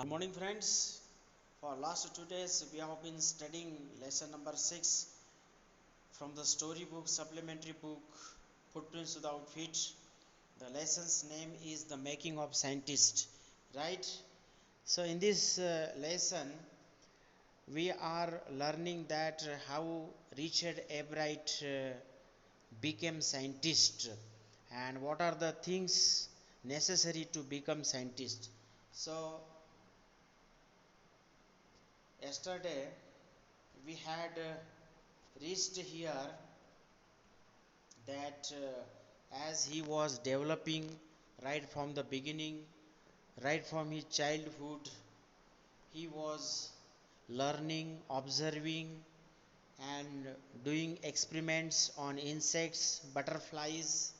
Good morning, friends. For last 2 days, we have been studying lesson number 6 from the storybook, supplementary book, Footprints Without Feet. The lesson's name is The Making of Scientist, right? So, in this lesson, we are learning that how Richard Albright became scientist and what are the things necessary to become scientist. So, yesterday we had reached here that as he was developing right from the beginning, right from his childhood, he was learning, observing, and doing experiments on insects, butterflies,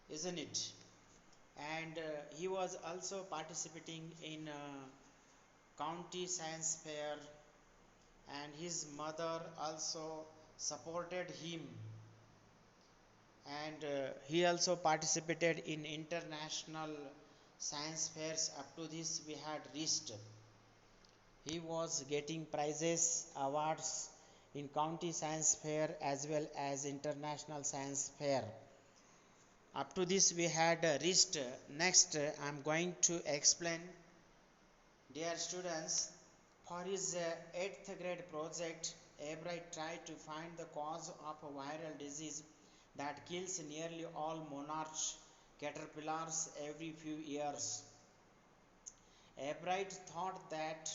isn't it? And he was also participating in county science fair, and his mother also supported him, and he also participated in international science fairs. Up to this we had reached, he was getting prizes, awards in county science fair as well as international science fair. Up to this we had reached. Next I'm going to explain, dear students, for his 8th grade project, Albright tried to find the cause of a viral disease that kills nearly all monarch caterpillars every few years. Albright thought that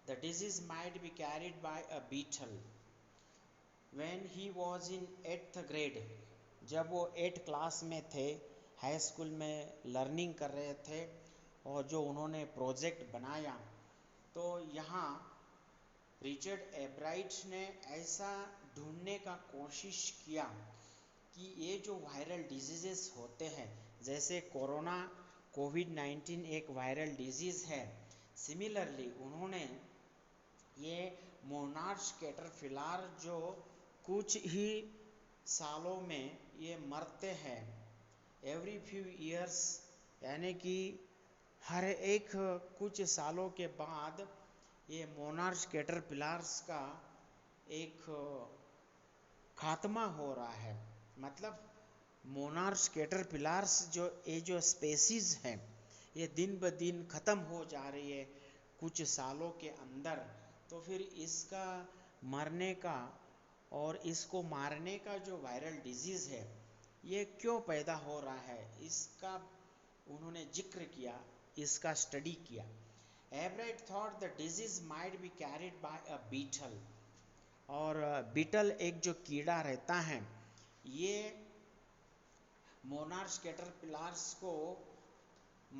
the disease might be carried by a beetle. When he was in 8th grade, जब वो 8 class में थे, high school में learning कर रहे थे, और जो उन्होंने प्रोजेक्ट बनाया, तो यहाँ रिचर्ड एब्राइट ने ऐसा ढूंढने का कोशिश किया कि ये जो वायरल डिजीज़ेस होते हैं, जैसे कोरोना कोविड-19 एक वायरल डिजीज़ है, सिमिलरली उन्होंने ये मोनार्च कैटरपिलर जो कुछ ही सालों में ये मरते हैं, एवरी फ्यू ईयर्स, यानी कि हर एक कुछ सालों के बाद ये मोनार्च कैटरपिलर्स का एक खात्मा हो रहा है। मतलब मोनार्च कैटरपिलर्स जो स्पेसीज हैं, ये दिन ब दिन ख़त्म हो जा रही है कुछ सालों के अंदर। तो फिर इसका मरने का और इसको मारने का जो वायरल डिजीज़ है, ये क्यों पैदा हो रहा है, इसका उन्होंने जिक्र किया, इसका स्टडी किया। Ebright thought the disease might be carried by a beetle, और बीटल एक जो कीड़ा रहता है, ये मोनार्च कैटरपिलर्स को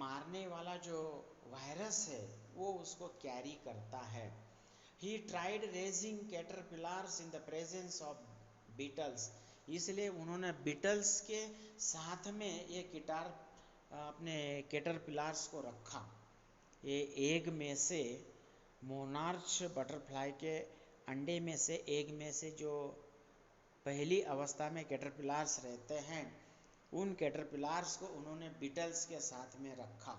मारने वाला जो वायरस है वो उसको कैरी करता है। He tried raising caterpillars in the presence of beetles, इसलिए उन्होंने बीटल्स के साथ में ये कीटार अपने कैटरपिलर्स को रखा। ये एग में से, मोनार्च बटरफ्लाई के अंडे में से, एग में से जो पहली अवस्था में कैटरपिलर्स रहते हैं, उन कैटरपिलर्स को उन्होंने बीटल्स के साथ में रखा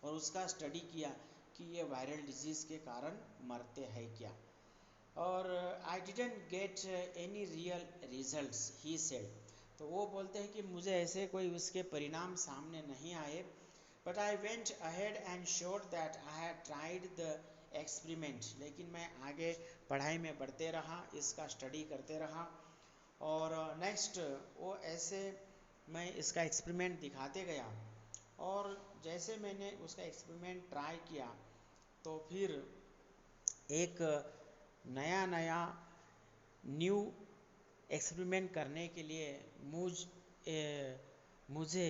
और उसका स्टडी किया कि ये वायरल डिजीज़ के कारण मरते हैं क्या। और I didn't get any real results, he said, तो वो बोलते हैं कि मुझे ऐसे कोई उसके परिणाम सामने नहीं आए, but I went ahead and sure that I had tried the experiment, लेकिन मैं आगे पढ़ाई में बढ़ते रहा, इसका स्टडी करते रहा। और नेक्स्ट वो ऐसे मैं इसका एक्सपेरिमेंट दिखाते गया, और जैसे मैंने उसका एक्सपेरिमेंट ट्राई किया, तो फिर एक नया नया न्यू एक्सपेरिमेंट करने के लिए मुझे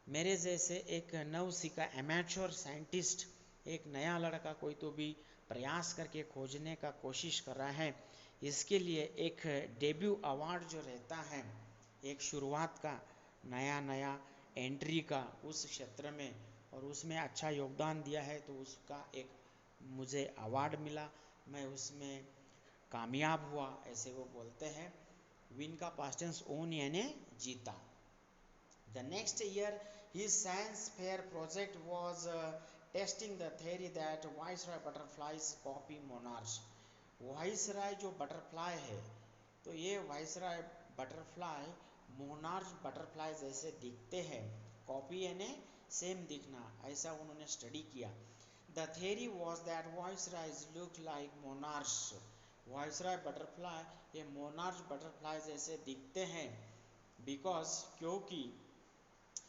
मेरे जैसे एक नवसिखा एमेच्योर साइंटिस्ट, एक नया लड़का कोई तो भी प्रयास करके खोजने का कोशिश कर रहा है, इसके लिए एक डेब्यू अवार्ड जो रहता है, एक शुरुआत का नया नया एंट्री का उस क्षेत्र में, और उसमें अच्छा योगदान दिया है तो उसका एक मुझे अवार्ड मिला, मैं उसमें कामयाब हुआ, ऐसे वो बोलते हैं। विन का पास्ट टेंस ओन, यानी जीता। The next year his science fair project was testing the theory that viceroy butterflies copy monarch. Viceroy जो बटरफ्लाई है, तो ये वाइसराय बटरफ्लाई मोनार्च बटरफ्लाई जैसे दिखते हैं। कॉपी यानी सेम दिखना, ऐसा उन्होंने स्टडी किया। The theory was that वाइसरायज look like monarchs। Viceroy butterfly ये मोनार्च बटरफ्लाई जैसे दिखते हैं, बिकॉज क्योंकि,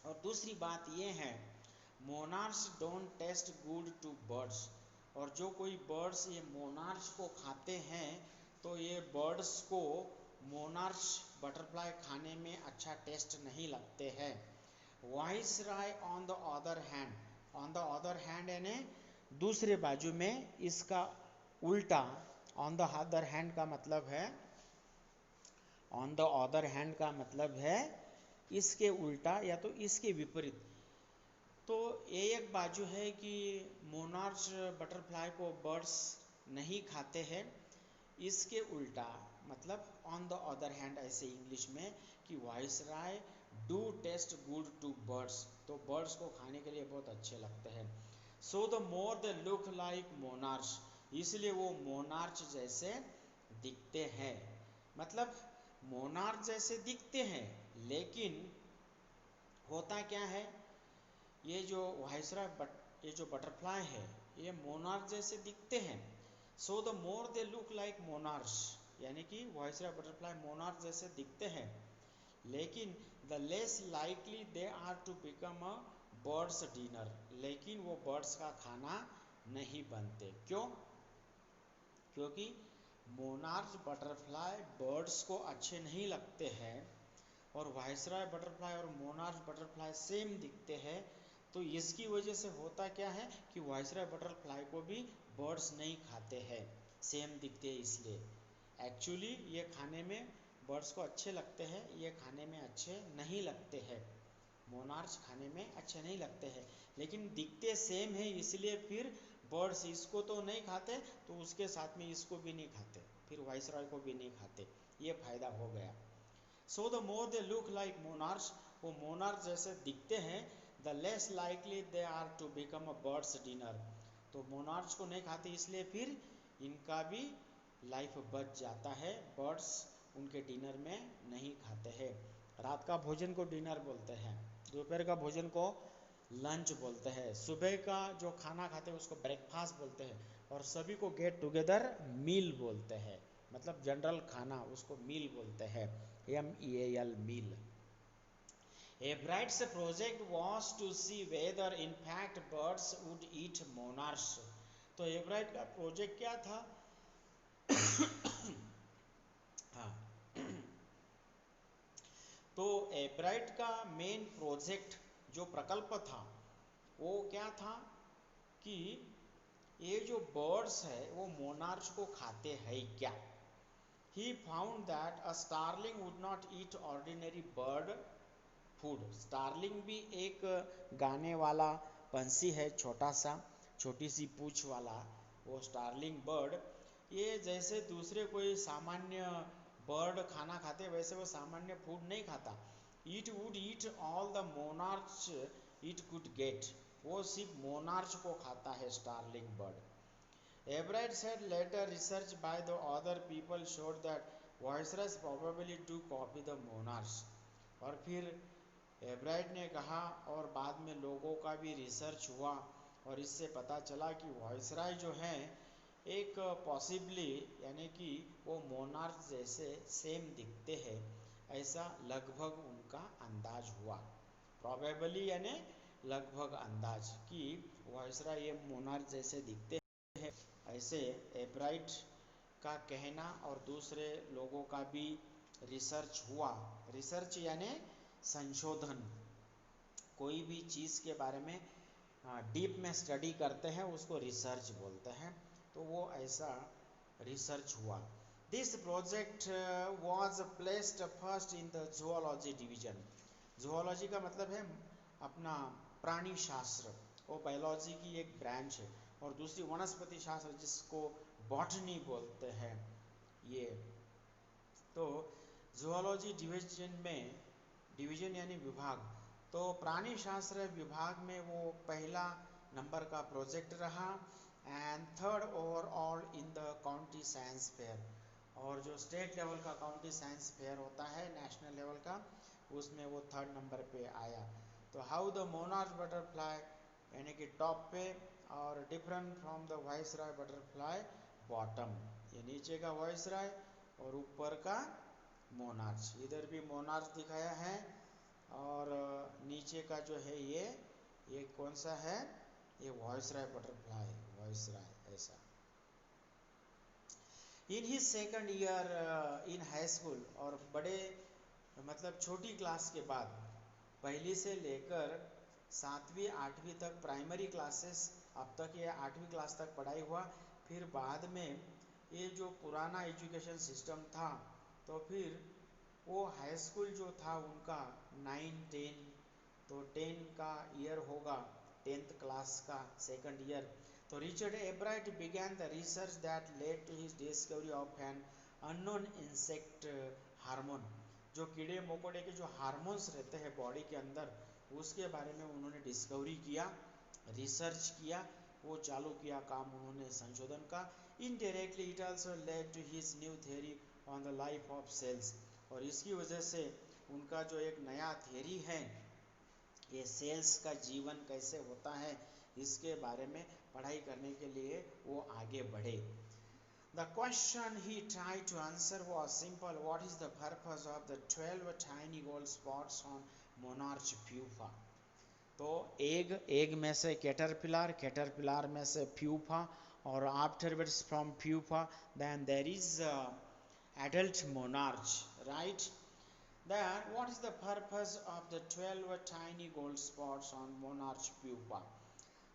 और दूसरी बात ये है, monarch don't taste good to birds. और जो कोई बर्ड्स ये मोनार्च को खाते हैं, तो ये बर्ड्स को मोनार्च बटरफ्लाई खाने में अच्छा टेस्ट नहीं लगते हैं। Viceroy on the other hand यानी दूसरे बाजू में, इसका उल्टा। ऑन द अदर हैंड का मतलब है, ऑन द अदर हैंड का मतलब है इसके उल्टा या तो इसके विपरीत। तो ये एक बाजू है कि मोनार्च बटरफ्लाई को बर्ड्स नहीं खाते हैं, इसके उल्टा मतलब ऑन द अदर हैंड ऐसे इंग्लिश में, कि viceroy do taste good to birds, तो बर्ड्स को खाने के लिए बहुत अच्छे लगते हैं। So the more they look like monarch, इसलिए वो मोनार्च जैसे दिखते हैं। मतलब मोनार्च जैसे दिखते हैं, लेकिन होता क्या है, ये जो ये जो बटरफ्लाई है, ये मोनार्च जैसे दिखते हैं। So the more they look like monarch, यानी कि वाइसराय बटरफ्लाई मोनार्च जैसे दिखते हैं, लेकिन the less likely they are to become a bird's dinner, लेकिन वो बर्ड्स का खाना नहीं बनते। क्यों? क्योंकि मोनार्च बटरफ्लाई बर्ड्स को अच्छे नहीं लगते हैं, और वाइसराय बटरफ्लाई और मोनार्च बटरफ्लाई सेम दिखते हैं। तो इसकी वजह से होता क्या है कि वाइसराय बटरफ्लाई को भी बर्ड्स नहीं खाते हैं, सेम दिखते हैं इसलिए। एक्चुअली ये खाने में बर्ड्स को अच्छे लगते हैं, ये खाने में अच्छे नहीं लगते हैं। मोनार्च खाने में अच्छे नहीं लगते हैं, लेकिन दिखते सेम है, इसलिए फिर बर्ड्स इसको तो नहीं खाते, तो उसके साथ में इसको भी नहीं खाते, फिर वाइसराय को भी नहीं खाते। ये फायदा हो गया। So the more they look like monarch, वो मोनार्च जैसे दिखते हैं, the less likely they are to become a bird's dinner, तो मोनार्च को नहीं खाते, इसलिए फिर इनका भी लाइफ बच जाता है, बर्ड्स उनके डिनर में नहीं खाते हैं। रात का भोजन को डिनर बोलते हैं, दोपहर का भोजन को लंच बोलते हैं, सुबह का जो खाना खाते हैं उसको ब्रेकफास्ट बोलते हैं, और सभी को गेट टुगेदर मील बोलते हैं। मतलब जनरल खाना, उसको मील बोलते हैं, MEAL meal. Ebright's project was to see whether in fact birds would eat monarch. तो एब्राइट का प्रोजेक्ट क्या था? हाँ, तो एब्राइट का मेन प्रोजेक्ट जो प्रकल्प था, वो क्या था कि ये जो बर्ड्स है वो मोनार्च को खाते हैं क्या। He found that a starling would not eat ordinary bird food। Starling भी एक गाने वाला पंछी है, छोटा सा, छोटी सी पूंछ वाला, वो स्टारलिंग बर्ड, ये जैसे दूसरे कोई सामान्य बर्ड खाना खाते वैसे वो सामान्य फूड नहीं खाता। It would eat all the monarch it could get, वो सिर्फ मोनार्च को खाता है starling bird. Ebright said later research by the other people showed that voiceless probably do copy the monarchs। और फिर एब्राइट ने कहा, और बाद में लोगों का भी रिसर्च हुआ, और इससे पता चला कि वाइसराय जो हैं एक पॉसिबली, यानी कि वो मोनार्च जैसे सेम दिखते हैं, ऐसा लगभग उनका अंदाज हुआ। प्रॉबेबली यानी लगभग अंदाज, कि वाइसराय ये मोनार्च जैसे दिखते हैं, ऐसे एब्राइट का कहना और दूसरे लोगों का भी रिसर्च हुआ। रिसर्च यानी संशोधन, कोई भी चीज़ के बारे में डीप में स्टडी करते हैं उसको रिसर्च बोलते हैं, तो वो ऐसा रिसर्च हुआ। This project was placed first in the zoology division. Zoology का मतलब है अपना प्राणी शास्त्र, वो बायोलॉजी की एक ब्रांच है, और दूसरी वनस्पति शास्त्र जिसको बॉटनी बोलते हैं ये। तो जूलॉजी डिवीजन में, डिवीजन यानी विभाग, तो प्राणी शास्त्र विभाग में वो पहला नंबर का प्रोजेक्ट रहा, and third overall in the county science fair. और जो स्टेट लेवल का काउंटी साइंस फेयर होता है नेशनल लेवल का, उसमें वो थर्ड नंबर पे आया। तो हाउ द मोनार्च बटरफ्लाई, यानी कि टॉप पे, और different from the viceroy butterfly bottom, ये नीचे का वाइसराय और ऊपर का मोनार्च। इधर भी मोनार्च दिखाया है, और नीचे का जो है ये कौन सा है, ये वाइसराय बटरफ्लाई, वाइसराय ऐसा। In he second year in high school, और बड़े मतलब छोटी क्लास के बाद, पहली से लेकर 7वीं 8वीं तक प्राइमरी क्लासेस, अब तक ये 8वीं क्लास तक पढ़ाई हुआ। फिर बाद में ये जो पुराना एजुकेशन सिस्टम था, तो फिर वो हाई स्कूल जो था उनका 9 10, तो 10 का ईयर होगा, 10th क्लास का सेकंड ईयर। तो Richard Ebright began the research that led to his discovery of an unknown insect hormone. जो कीड़े मकोड़े के जो हार्मोन्स रहते हैं बॉडी के अंदर, उसके बारे में उन्होंने डिस्कवरी किया, रिसर्च किया, वो चालू किया काम उन्होंने संशोधन का। Indirectly it also led to his new theory on the life of cells. और इसकी वजह से उनका जो एक नया थ्योरी है, ये सेल्स का जीवन कैसे होता है, इसके बारे में पढ़ाई करने के लिए वो आगे बढ़े। The question he tried to answer was simple: what is the purpose of the 12 tiny gold spots on monarch pupa? तो एग में से कैटरपिलर, कैटरपिलर में से प्यूपा, और afterwards from pupa then there is adult monarch, right? Then what is the purpose of the 12 tiny gold spots on monarch pupa?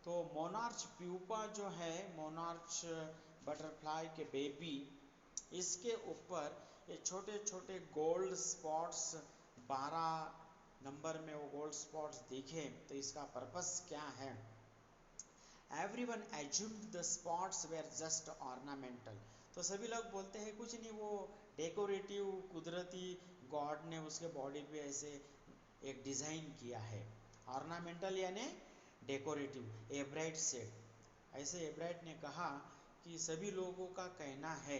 तो monarch pupa जो है, monarch butterfly के बेबी, इसके ऊपर ये छोटे छोटे गोल्ड स्पॉट्स, 12 नंबर में वो गोल्ड स्पॉट्स दिखे, तो इसका पर्पस क्या है? Everyone assumed the spots where just ornamental. तो सभी लोग बोलते हैं कुछ नहीं, वो डेकोरेटिव, कुदरती गॉड ने उसके बॉडी पे ऐसे एक डिज़ाइन किया है। ऑर्नामेंटल यानी डेकोरेटिव। एब्राइट सेड, ऐसे एब्राइट ने कहा कि सभी लोगों का कहना है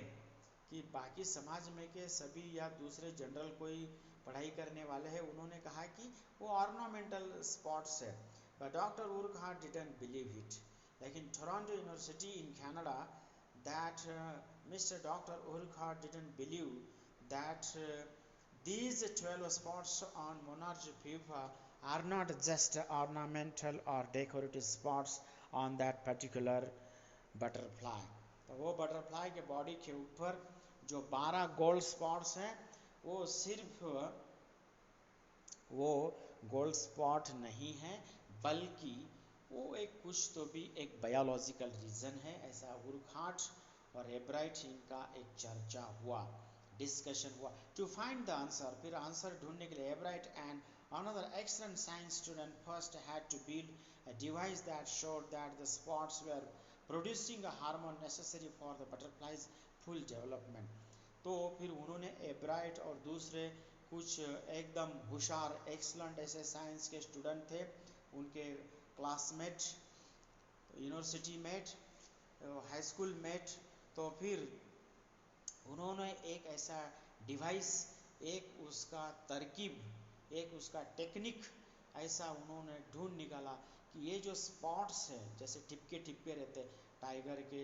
कि बाकी समाज में के सभी या दूसरे जनरल कोई पढ़ाई करने वाले हैं, उन्होंने कहा कि वो ऑर्नामेंटल स्पॉट्स है, but doctor Urquhart didn't believe it. लेकिन Toronto University in Canada, that mister doctor Urquhart didn't believe that these 12 spots on monarch pupa are not just ornamental or decorative spots on that particular butterfly। तो वो butterfly के body के ऊपर जो 12 gold spots हैं, वो सिर्फ वो गोल्ड स्पॉट नहीं है, बल्कि वो एक कुछ तो भी एक बायोलॉजिकल रीज़न है, ऐसा उर्कहार्ट और एब्राइट इनका एक चर्चा हुआ, डिस्कशन हुआ। टू फाइंड द आंसर, फिर आंसर ढूंढने के लिए एब्राइट and another excellent science student first had to build a device that showed that the spots were producing a hormone necessary for the butterfly's full development। तो फिर उन्होंने एब्राइट और दूसरे कुछ एकदम होशियार एक्सलेंट ऐसे साइंस के स्टूडेंट थे, उनके classmate, university mate, high school mate, तो फिर उन्होंने एक ऐसा डिवाइस, एक उसका तरकीब, एक उसका टेक्निक ऐसा उन्होंने ढूंढ निकाला कि ये जो स्पॉट्स हैं, जैसे टिपके टिपके रहते टाइगर के,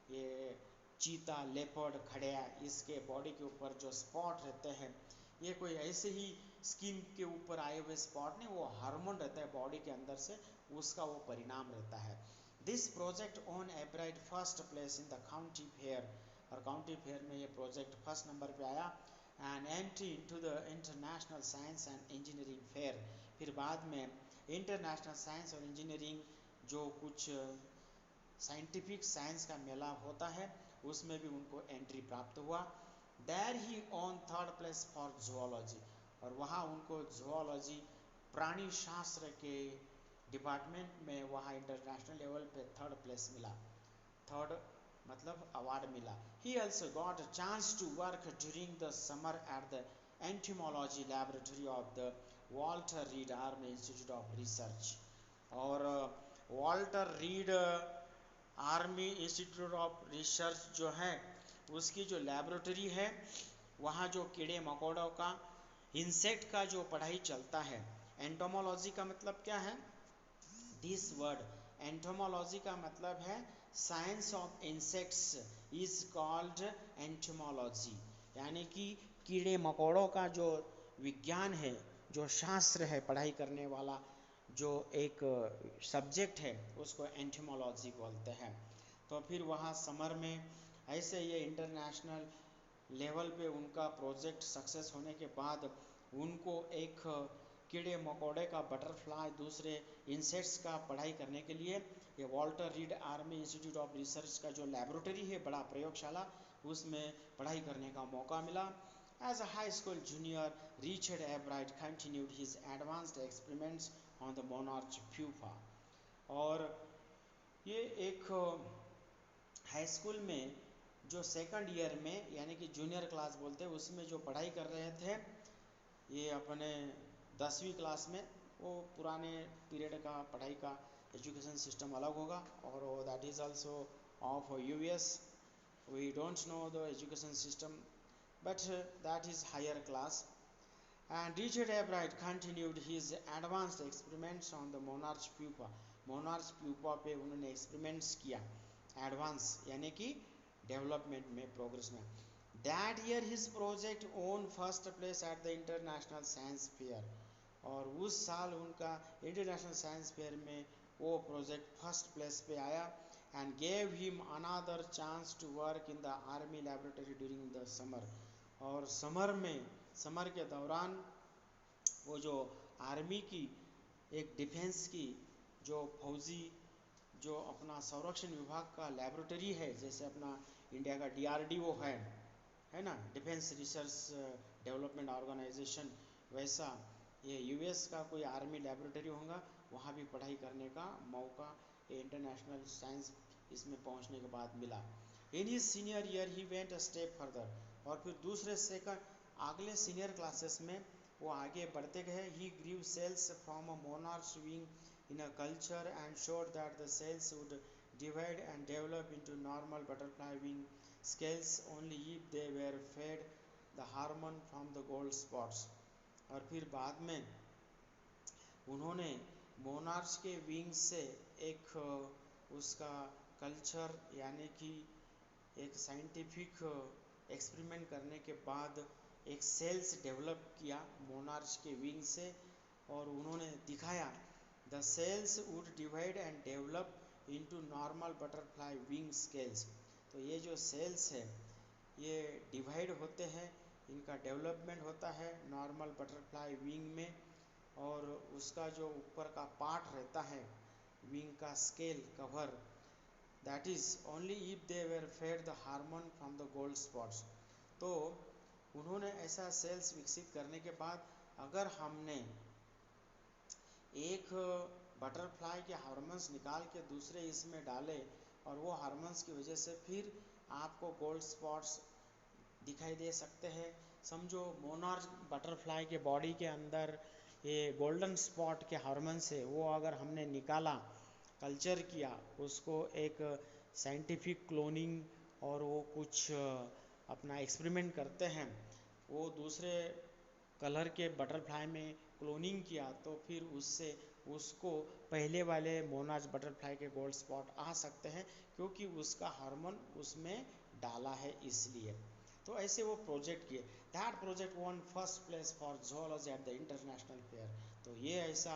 ये चीता, लेपर्ड, खड़िया, इसके बॉडी के ऊपर जो स्पॉट रहते हैं, ये कोई ऐसे ही स्किन के ऊपर आए हुए स्पॉट नहीं, वो हार्मोन रहता है बॉडी के अंदर से, उसका वो परिणाम रहता है। This project on एब्राइट first place in the county fair, और काउंटी फेयर में ये प्रोजेक्ट फर्स्ट नंबर पे आया। And entry into the international science and engineering fair, फिर बाद में इंटरनेशनल साइंस और इंजीनियरिंग जो कुछ साइंटिफिक साइंस का मेला होता है, उसमें भी उनको एंट्री प्राप्त हुआ। There he won third place for zoology, और वहाँ उनको जूलॉजी, प्राणी शास्त्र के डिपार्टमेंट में वहाँ इंटरनेशनल लेवल पे थर्ड प्लेस मिला, थर्ड मतलब अवार्ड मिला। He also got a chance to work during the summer at the entomology laboratory of the Walter Reed Army Institute of Research. और Walter Reed Army Institute of Research जो है उसकी जो laboratory है, वहाँ जो कीड़े मकोड़ों का, इंसेक्ट का जो पढ़ाई चलता है। एंटोमोलॉजी का मतलब क्या है? दिस वर्ड एंटोमोलॉजी का मतलब है science of insects is called entomology, यानी कि कीड़े मकोड़ों का जो विज्ञान है, जो शास्त्र है, पढ़ाई करने वाला जो एक सब्जेक्ट है, उसको एंटोमोलॉजी बोलते हैं। तो फिर वहाँ समर में ऐसे ये इंटरनेशनल लेवल पे उनका प्रोजेक्ट सक्सेस होने के बाद उनको एक कीड़े मकोड़े का, बटरफ्लाई, दूसरे इंसेक्ट्स का पढ़ाई करने के लिए ये Walter Reed Army Institute of research का जो लेबोरेटरी है, बड़ा प्रयोगशाला, उसमें पढ़ाई करने का मौका मिला। As a high school junior, Richard Ebright continued his advanced experiments on the monarch pupa. और ये एक हाई स्कूल में जो सेकंड ईयर में, यानी कि जूनियर क्लास बोलते हैं, उसमें जो पढ़ाई कर रहे थे, ये अपने 10वीं क्लास में, वो पुराने पीरियड का पढ़ाई का एजुकेशन सिस्टम अलग होगा, और that is also of US. We don't know the education system, but that is higher class. And Richard Ebright continued his advanced experiments on the monarch pupa. Monarch pupa पे उन्होंने experiments किया, advance यानी कि development में, progress में। That year his project own first place at the international science fair. और उस साल उनका इंटरनेशनल साइंस फेयर में वो प्रोजेक्ट फर्स्ट प्लेस पे आया। And gave him another chance to work in the army laboratory during the summer. और summer के दौरान वो जो आर्मी की एक डिफेंस की जो फौजी जो अपना संरक्षण विभाग का लेबोरेटरी है, जैसे अपना इंडिया का डीआरडीओ है ना, डिफेंस रिसर्च डेवलपमेंट ऑर्गेनाइजेशन, वैसा ये यूएस का कोई आर्मी लेबोरेटरी होगा, वहाँ भी पढ़ाई करने का मौका ये इंटरनेशनल साइंस इसमें पहुँचने के बाद मिला। In his senior year he went a step further. और फिर दूसरे सेकंड अगले सीनियर क्लासेस में वो आगे बढ़ते गए। He grew cells from a monarch wing in a culture and showed that the cells would divide and develop into normal butterfly wing scales only if they were fed the hormone from the gold spots। और फिर बाद में उन्होंने monarch के wing से एक उसका culture, यानी कि एक साइंटिफिक एक्सपेरिमेंट करने के बाद एक सेल्स डेवलप किया मोनार्च के विंग से, और उन्होंने दिखाया the cells would divide and develop into normal butterfly wing scales. तो ये जो सेल्स है ये डिवाइड होते हैं, इनका डेवलपमेंट होता है नॉर्मल बटरफ्लाई विंग में, और उसका जो ऊपर का पार्ट रहता है विंग का scale cover, that is only if they were fed the hormone from the gold spots. तो उन्होंने ऐसा सेल्स विकसित करने के बाद अगर हमने एक बटरफ्लाई के हार्मोन्स निकाल के दूसरे इसमें डाले और वो हार्मोन्स की वजह से फिर आपको गोल्ड स्पॉट्स दिखाई दे सकते हैं। समझो मोनार्च बटरफ्लाई के बॉडी के अंदर ये गोल्डन स्पॉट के हार्मोन्स है, वो अगर हमने निकाला, कल्चर किया उसको, एक साइंटिफिक क्लोनिंग और वो कुछ अपना एक्सपेरिमेंट करते हैं, वो दूसरे कलर के बटरफ्लाई में क्लोनिंग किया, तो फिर उससे उसको पहले वाले मोनार्च बटरफ्लाई के गोल्ड स्पॉट आ सकते हैं, क्योंकि उसका हार्मोन उसमें डाला है इसलिए। तो ऐसे वो प्रोजेक्ट किए। That project one first place for zoology at the international fair. तो ये ऐसा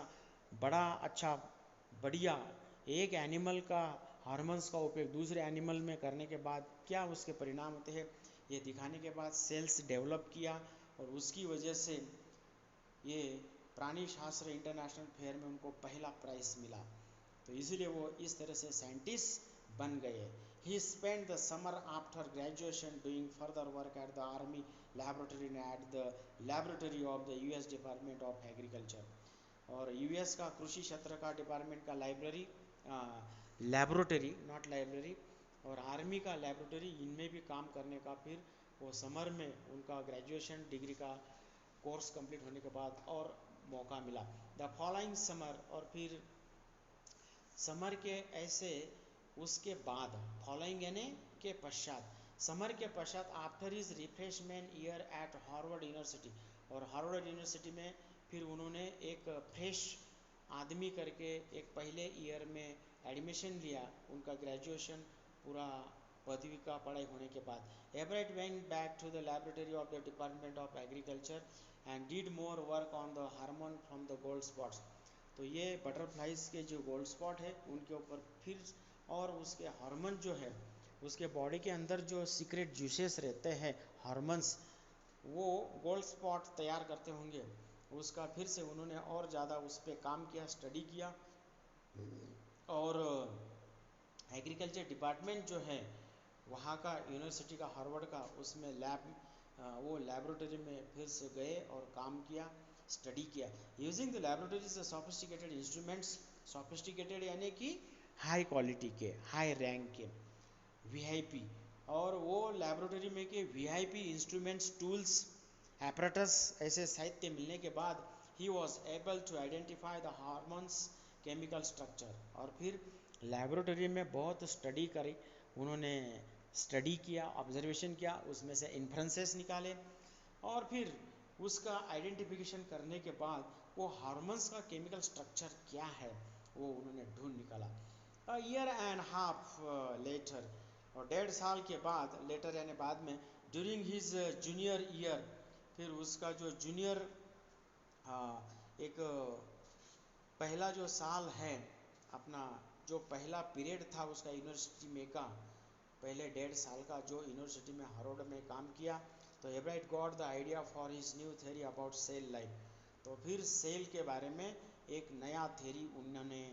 बड़ा अच्छा बढ़िया एक एनिमल का हार्मोन्स का उपयोग दूसरे एनिमल में करने के बाद क्या उसके परिणाम होते हैं, ये दिखाने के बाद सेल्स डेवलप किया, और उसकी वजह से ये प्राणी शास्त्र इंटरनेशनल फेयर में उनको पहला प्राइज़ मिला। तो इसीलिए वो इस तरह से साइंटिस्ट बन गए। He spend the summer after graduation doing further work at the army laboratory at the laboratory of the US Department of Agriculture. और यूएस का कृषि क्षेत्र का डिपार्टमेंट का लाइब्रेरी, लेबोरेटरी नॉट लाइब्रेरी, और आर्मी का लेबोरेटरी, इनमें भी काम करने का फिर वो समर में उनका ग्रेजुएशन डिग्री का कोर्स कंप्लीट होने के बाद और मौका मिला। द फॉलोइंग समर, और फिर समर के ऐसे उसके बाद, फॉलोइंग यानी के पश्चात, समर के पश्चात after is refreshment year eight Harvard university, और हार्वर्ड यूनिवर्सिटी में फिर उन्होंने एक फ्रेश आदमी करके एक पहले ईयर में एडमिशन लिया, उनका ग्रेजुएशन पूरा पदवी का पढ़ाई होने के बाद। Everett went back to the laboratory of the department of agriculture and did more work on the hormone from the gold spots. तो ये बटरफ्लाइज के जो गोल्ड स्पॉट है उनके ऊपर फिर, और उसके हार्मोन जो है, उसके बॉडी के अंदर जो सीक्रेट जूसेस रहते हैं हार्मोन्स, वो गोल्ड स्पॉट तैयार करते होंगे, उसका फिर से उन्होंने और ज़्यादा उस पर काम किया, स्टडी किया। और एग्रीकल्चर डिपार्टमेंट जो है वहाँ का, यूनिवर्सिटी का, हार्वर्ड का, उसमें वो लैबोरेटरी में फिर से गए और काम किया, स्टडी किया। Using the laboratories sophisticated instruments, sophisticated यानी कि हाई क्वालिटी के, हाई रैंक के, वीआईपी, और वो लैबोरेटरी में के वीआईपी इंस्ट्रूमेंट्स, टूल्स, एपरेटस, ऐसे साहित्य मिलने के बाद he was able to identify the hormone's chemical structure. और फिर लैबोरेटरी में बहुत स्टडी करी उन्होंने, स्टडी किया, ऑब्जर्वेशन किया, उसमें से इन्फ्रेंसेस निकाले, और फिर उसका आइडेंटिफिकेशन करने के बाद वो हार्मोन्स का केमिकल स्ट्रक्चर क्या है वो उन्होंने ढूंढ निकाला। A year and half later, और 1.5 साल के बाद, लेटर यानी बाद में, ड्यूरिंग हिज जूनियर ईयर, फिर उसका जो जूनियर एक पहला जो साल है अपना, जो पहला पीरियड था उसका यूनिवर्सिटी में का, पहले 1.5 साल का जो यूनिवर्सिटी में हार्वर्ड में काम किया, तो Ebright got the idea for his new theory about cell life. तो फिर सेल के बारे में एक नया थ्योरी उन्होंने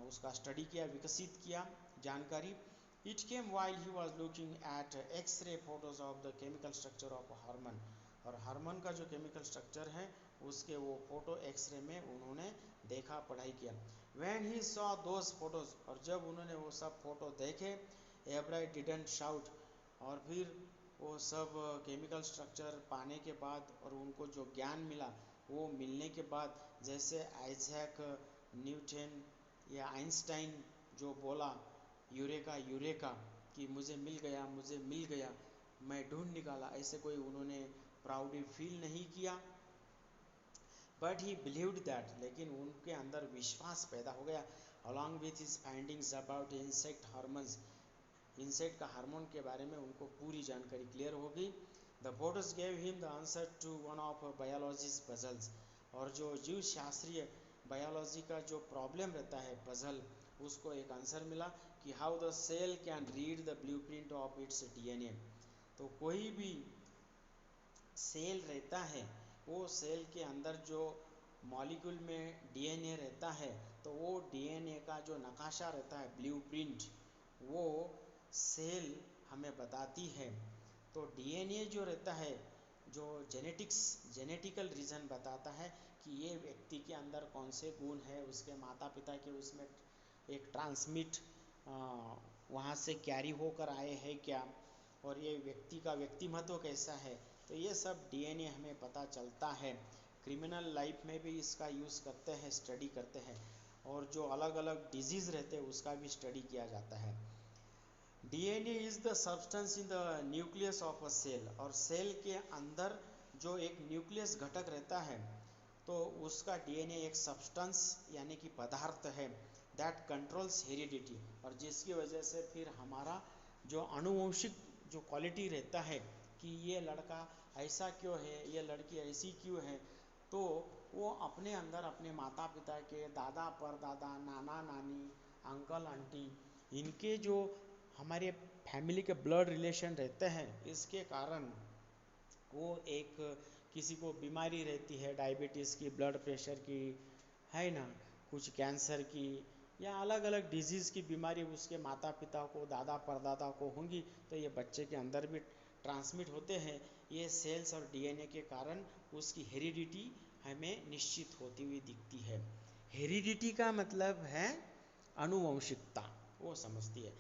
उसका स्टडी किया, विकसित किया जानकारी। It came while he was looking at X-ray photos of the chemical structure of hormone, और हार्मोन का जो केमिकल स्ट्रक्चर है उसके वो फोटो एक्सरे में उन्होंने देखा, पढ़ाई किया। When he saw those photos, और जब उन्होंने वो सब फोटो देखे, एब्राइट डिडंट शाउट, और फिर वो सब केमिकल स्ट्रक्चर पाने के बाद और उनको जो ज्ञान मिला वो मिलने के बाद, जैसे आइजैक न्यूटन या आइंस्टाइन जो बोला यूरेका यूरेका, कि मुझे मिल गया, मुझे मिल गया, मैं ढूंढ निकाला, ऐसे कोई उन्होंने प्राउडी फील नहीं किया। बट ही बिलीव्ड दैट, लेकिन उनके अंदर विश्वास पैदा हो गया। Along with his findings about insect hormones, insect का हार्मोन के बारे में उनको पूरी जानकारी क्लियर हो गई। The photos gave him the answer to one of biology's puzzles, और जो जीव शास्त्रीय बायोलॉजी का जो प्रॉब्लम रहता है, पजल, उसको एक आंसर मिला कि how the cell can read the blueprint of its DNA. तो कोई भी सेल रहता है, वो सेल के अंदर जो मॉलिक्यूल में डीएनए रहता है, तो वो डीएनए का जो नकाशा रहता है, ब्लूप्रिंट, वो सेल हमें बताती है। तो डीएनए जो रहता है, जो जेनेटिकल रीजन बताता है कि ये व्यक्ति के अंदर कौन से गुण है, उसके माता पिता के उसमें एक ट्रांसमिट वहाँ से कैरी होकर आए हैं क्या, और ये व्यक्ति का व्यक्तिमत्व कैसा है, तो ये सब डीएनए हमें पता चलता है। क्रिमिनल लाइफ में भी इसका यूज़ करते हैं, स्टडी करते हैं, और जो अलग अलग डिजीज़ रहते हैं उसका भी स्टडी किया जाता है। DNA is the substance in the nucleus of a cell, और सेल के अंदर जो एक न्यूक्लियस घटक रहता है, तो उसका डीएनए एक सब्सटेंस यानी कि पदार्थ है, दैट कंट्रोल्स हेरिडिटी, और जिसकी वजह से फिर हमारा जो आनुवंशिक जो क्वालिटी रहता है कि ये लड़का ऐसा क्यों है, ये लड़की ऐसी क्यों है, तो वो अपने अंदर अपने माता पिता के, दादा परदादा, नाना नानी, अंकल आंटी, इनके जो हमारे फैमिली के ब्लड रिलेशन रहते हैं, इसके कारण वो एक, किसी को बीमारी रहती है डायबिटीज़ की, ब्लड प्रेशर की, है ना, कुछ कैंसर की, या अलग अलग डिजीज़ की बीमारी उसके माता पिता को, दादा परदादा को होंगी, तो ये बच्चे के अंदर भी ट्रांसमिट होते हैं। ये सेल्स और डीएनए के कारण उसकी हेरिडिटी हमें निश्चित होती हुई दिखती है। हेरिडिटी का मतलब है अनुवंशिकता, वो समझती है।